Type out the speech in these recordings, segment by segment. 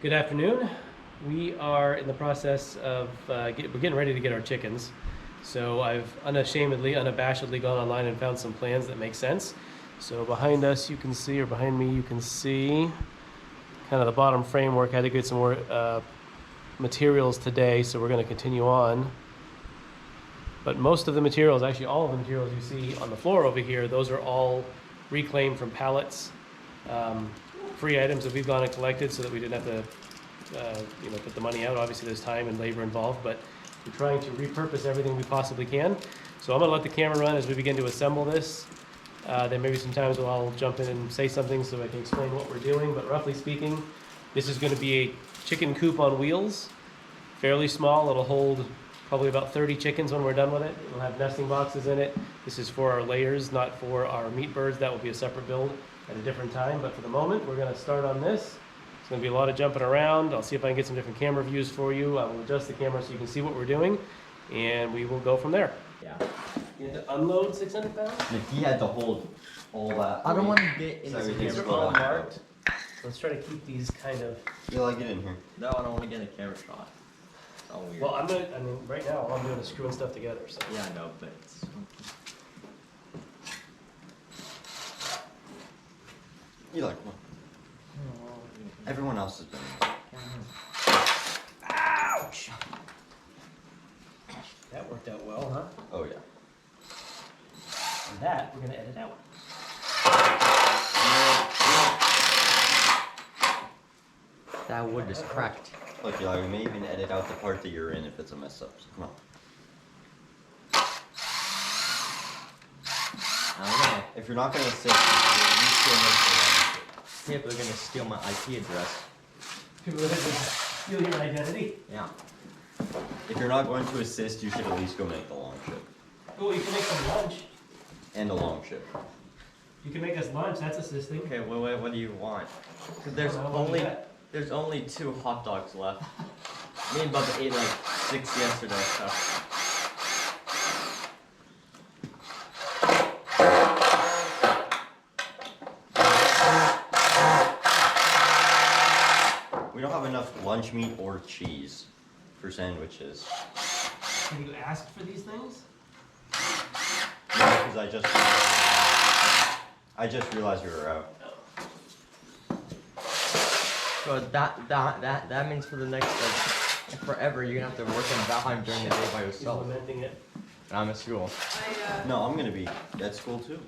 Good afternoon. We are in the process of we're getting ready to get our chickens. So I've unabashedly gone online and found some plans that make sense. So behind us you can see, or behind me you can see kind of the bottom framework. I had to get some more materials today, so we're going to continue on. But most of the materials, actually all of the materials you see on the floor over here, those are all reclaimed from pallets. Free items that we've gone and collected so that we didn't have to put the money out. Obviously there's time and labor involved, but we're trying to repurpose everything we possibly can. So I'm going to let the camera run as we begin to assemble this. There may be some times where I'll jump in and say something so I can explain what we're doing, but roughly speaking, this is going to be a chicken coop on wheels. Fairly small. It'll hold probably about 30 chickens when we're done with it. It'll have nesting boxes in it. This is for our layers, not for our meat birds. That will be a separate build at a different time, but for the moment we're going to start on this. It's going to be a lot of jumping around. I'll see if I can get some different camera views for you. I will adjust the camera so you can see what we're doing, and we will go from there. Yeah. You had to unload 600 pounds? He had to hold all that. I don't want to get in So this. everything's These are split all up. marked. Let's try to keep these kind of... You like it in here? No, I don't want to get in a camera shot. It's all weird. Well, right now all I'm doing is screwing stuff together, so... Yeah, I know, but it's... You like one? Everyone else has been. Ouch! That worked out well, huh? Oh yeah. And that, we're going to edit out. That wood is cracked. Look, Eli, we may even edit out the part that you're in if it's a mess up. So come on. I don't know. If you're not gonna assist, you still make the wrong shit. People are gonna steal my IP address. People are going to steal your identity. Yeah. If you're not going to assist, you should at least go make the long ship. Oh, you can make some lunch. And a long ship. You can make us lunch, that's assisting. Okay, what do you want? 'Cause there's only 2 hot dogs left. Me and Bubba ate like 6 yesterday, so. We don't have enough lunch meat or cheese for sandwiches. Have you asked for these things? No, because I just realized we were out. So that means for the next forever you're gonna have to work in Valheim during the day by He's yourself. lamenting it. And I'm at school. No, I'm gonna be at school too.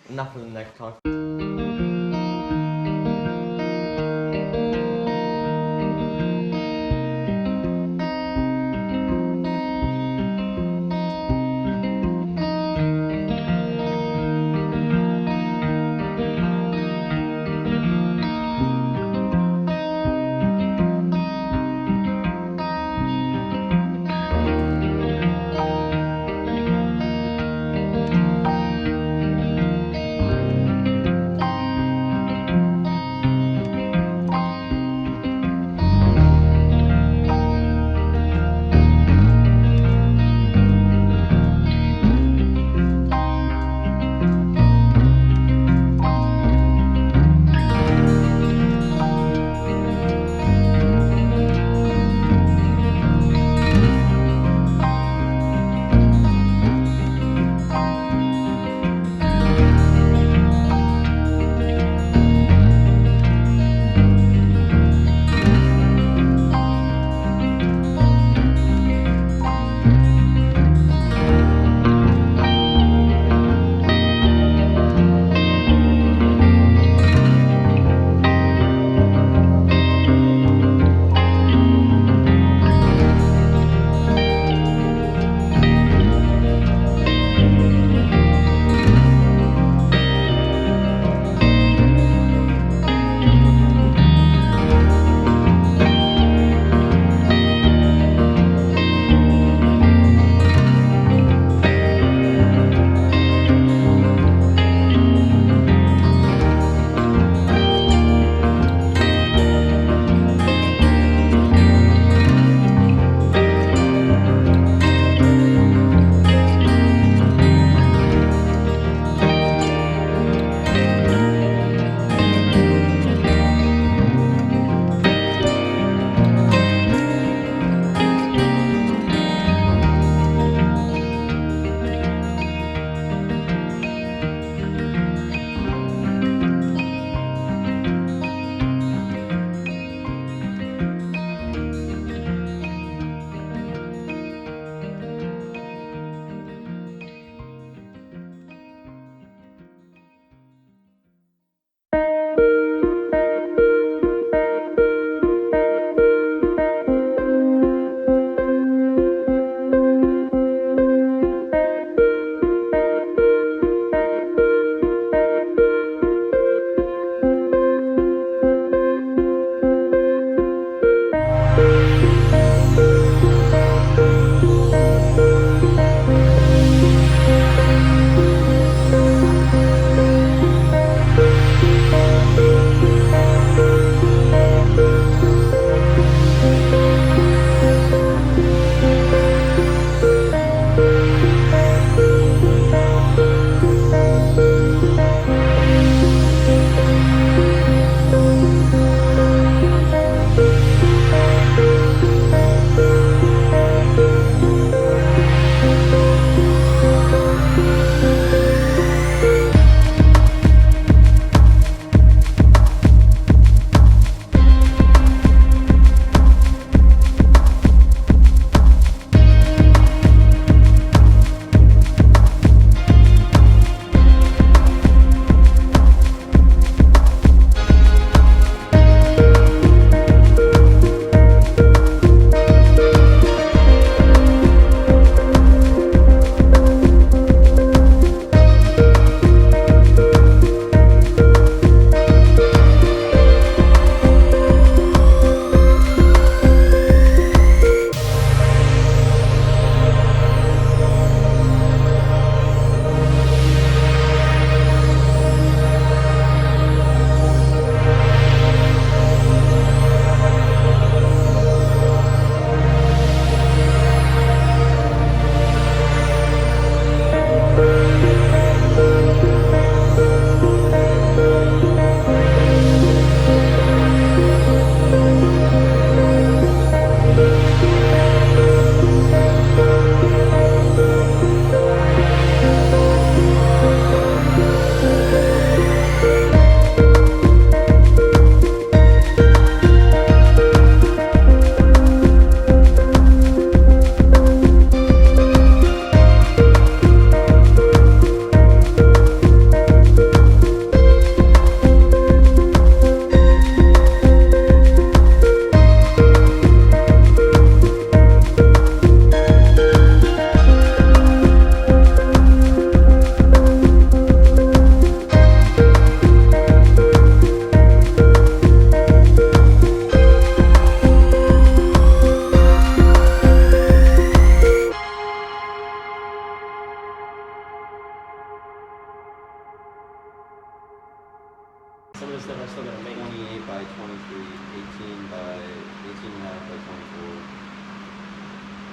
Not for the next talk.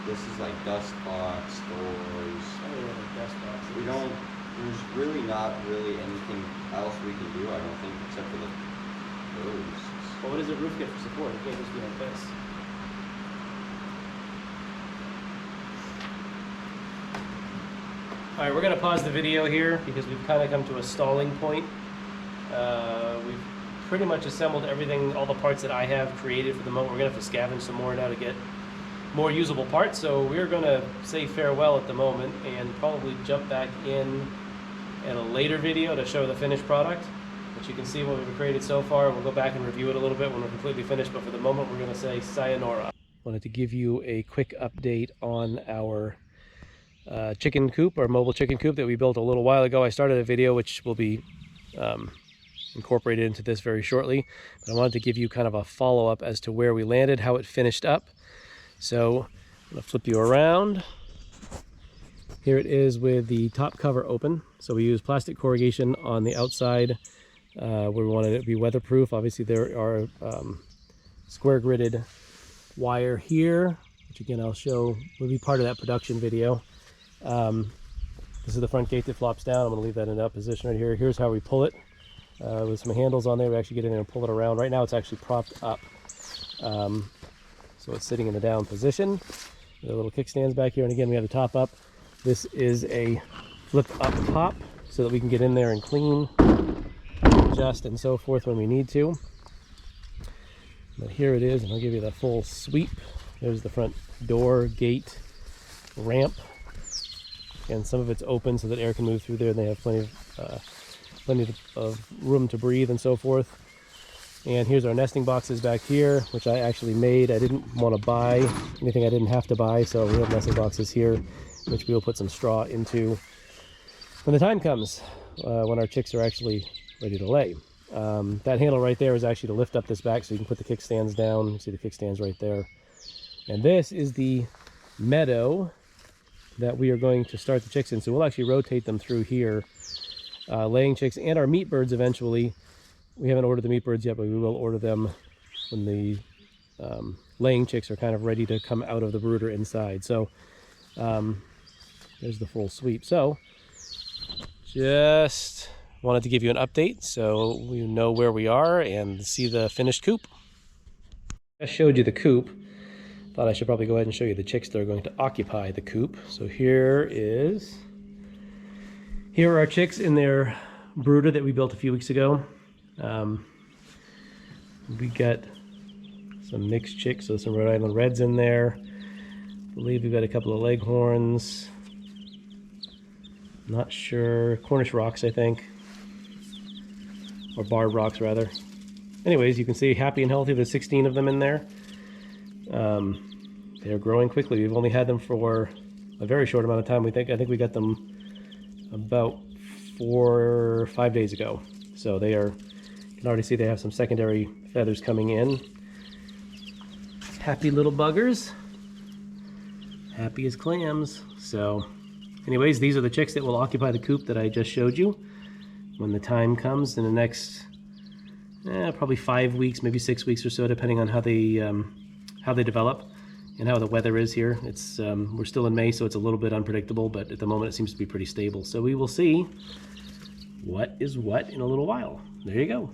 This is like dust box, doors. I don't know what a dust box is. We don't. There's really not really anything else we can do. I don't think except for the those. Well, what does the roof get for support? It can't just be like this. All right, we're gonna pause the video here because we've kind of come to a stalling point. We've pretty much assembled everything, all the parts that I have created for the moment. We're gonna have to scavenge some more now to get more usable parts. So we're gonna say farewell at the moment and probably jump back in a later video to show the finished product. But you can see what we've created so far. We'll go back and review it a little bit when we're completely finished. But for the moment, we're gonna say sayonara. Wanted to give you a quick update on our chicken coop, our mobile chicken coop that we built a little while ago. I started a video which will be incorporated into this very shortly, but I wanted to give you kind of a follow-up as to where we landed, how it finished up. So I'm gonna flip you around. Here it is with the top cover open. So we use plastic corrugation on the outside where we wanted it to be weatherproof. Obviously there are square gridded wire here, which again I'll show will be part of that production video. This is the front gate that flops down. I'm going to leave that in that position right here. Here's how we pull it with some handles on there. We actually get in there and pull it around. Right now it's actually propped up, so it's sitting in the down position. The little kickstands back here, and again we have the top up. This is a flip up top so that we can get in there and clean, adjust, and so forth when we need to. But here it is, and I'll give you the full sweep. There's the front door, gate, ramp. And some of it's open so that air can move through there, and they have plenty of room to breathe and so forth. And here's our nesting boxes back here, which I actually made. I didn't want to buy anything I didn't have to buy, so we have nesting boxes here, which we will put some straw into when the time comes, when our chicks are actually ready to lay. That handle right there is actually to lift up this back so you can put the kickstands down. You see the kickstands right there. And this is the meadow that we are going to start the chicks in. So we'll actually rotate them through here, laying chicks and our meat birds eventually. We haven't ordered the meat birds yet, but we will order them when the laying chicks are kind of ready to come out of the brooder inside. So there's the full sweep. So just wanted to give you an update so we know where we are and see the finished coop. I showed you the coop. Thought I should probably go ahead and show you the chicks that are going to occupy the coop. So here are our chicks in their brooder that we built a few weeks ago. We got some mixed chicks, so some Rhode Island Reds in there. I believe we've got a couple of Leghorns. Not sure. Cornish Rocks, I think. Or Barred Rocks, rather. Anyways, you can see happy and healthy. There's 16 of them in there. They're growing quickly. We've only had them for a very short amount of time. I think we got them about 4 or 5 days ago. So they are, you can already see they have some secondary feathers coming in. Happy little buggers. Happy as clams. So anyways, these are the chicks that will occupy the coop that I just showed you when the time comes in the next probably 5 weeks, maybe 6 weeks or so, depending on how they develop and how the weather is here. It's we're still in May, so it's a little bit unpredictable, but at the moment it seems to be pretty stable. So we will see what is what in a little while. There you go.